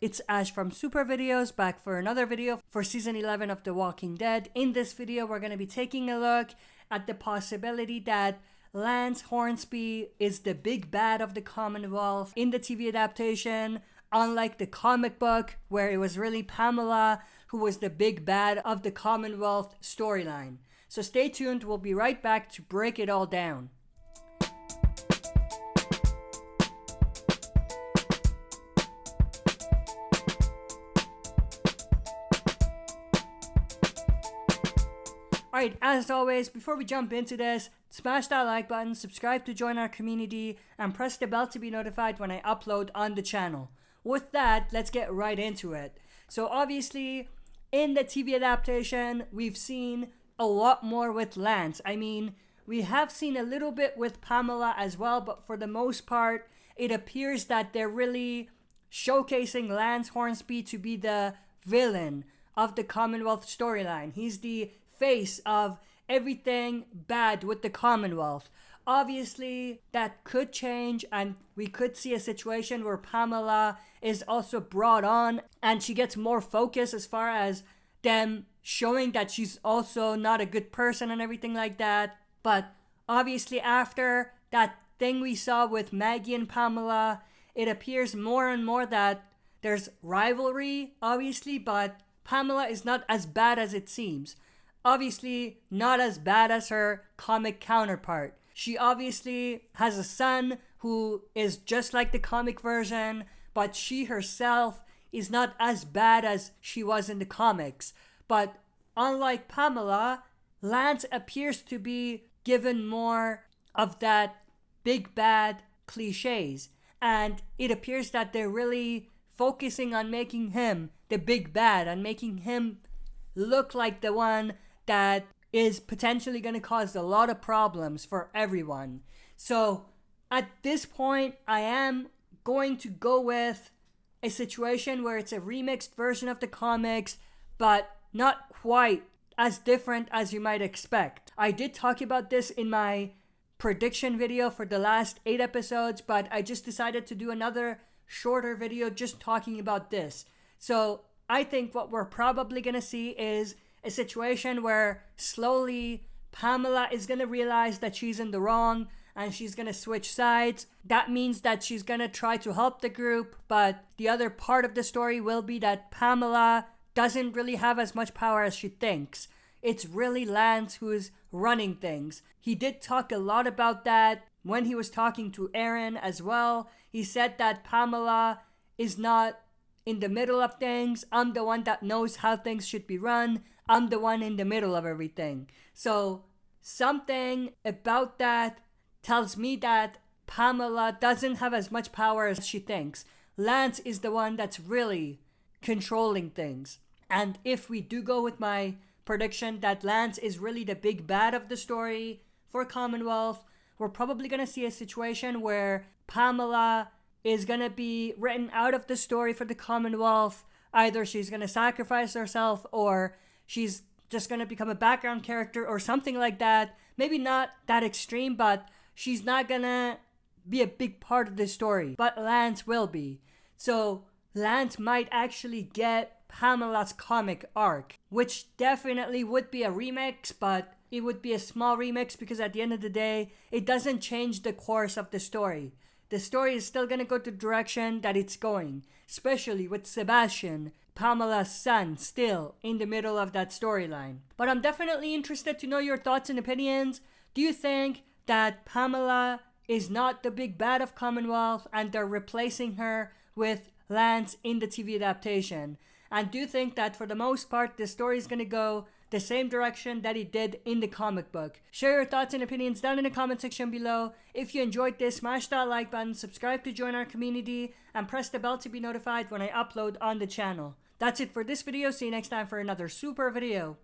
It's Ash from Super Videos, back for another video for Season 11 of The Walking Dead. In this video, we're going to be taking a look at the possibility that Lance Hornsby is the big bad of the Commonwealth in the TV adaptation, unlike the comic book, where it was really Pamela who was the big bad of the Commonwealth storyline. So stay tuned, we'll be right back to break it all down. Alright, as always, before we jump into this, smash that like button, subscribe to join our community, and press the bell to be notified when I upload on the channel. With that, let's get right into it. So obviously, in the TV adaptation, we've seen a lot more with Lance. I mean, we have seen a little bit with Pamela as well, but for the most part, it appears that they're really showcasing Lance Hornsby to be the villain of the Commonwealth storyline. He's the face of everything bad with the Commonwealth. Obviously, that could change, and we could see a situation where Pamela is also brought on and she gets more focus as far as them showing that she's also not a good person and everything like that. But obviously, after that thing we saw with Maggie and Pamela, it appears more and more that there's rivalry, obviously, but Pamela is not as bad as it seems. Obviously, not as bad as her comic counterpart. She obviously has a son who is just like the comic version, but she herself is not as bad as she was in the comics. But unlike Pamela, Lance appears to be given more of that big bad cliches. And it appears that they're really focusing on making him the big bad and making him look like the one that is potentially going to cause a lot of problems for everyone. So at this point, I am going to go with a situation where it's a remixed version of the comics, but not quite as different as you might expect. I did talk about this in my prediction video for the last 8 episodes, but I just decided to do another shorter video just talking about this. So I think what we're probably going to see is a situation where slowly Pamela is going to realize that she's in the wrong and she's going to switch sides. That means that she's going to try to help the group, but the other part of the story will be that Pamela doesn't really have as much power as she thinks. It's really Lance who's running things. He did talk a lot about that when he was talking to Aaron as well. He said that Pamela is not in the middle of things. I'm the one that knows how things should be run. I'm the one in the middle of everything. So something about that tells me that Pamela doesn't have as much power as she thinks. Lance is the one that's really controlling things. And if we do go with my prediction that Lance is really the big bad of the story for Commonwealth, we're probably going to see a situation where Pamela is going to be written out of the story for the Commonwealth. Either she's going to sacrifice herself or she's just going to become a background character or something like that. Maybe not that extreme, but she's not going to be a big part of the story. But Lance will be. So Lance might actually get Pamela's comic arc, which definitely would be a remix, but it would be a small remix because at the end of the day, it doesn't change the course of the story. The story is still going to go the direction that it's going, especially with Sebastian, Pamela's son, still in the middle of that storyline. But I'm definitely interested to know your thoughts and opinions. Do you think that Pamela is not the big bad of Commonwealth and they're replacing her with Lance in the TV adaptation? And do you think that for the most part the story is going to go the same direction that it did in the comic book? Share your thoughts and opinions down in the comment section below. If you enjoyed this, smash that like button, subscribe to join our community, and press the bell to be notified when I upload on the channel. That's it for this video. See you next time for another super video.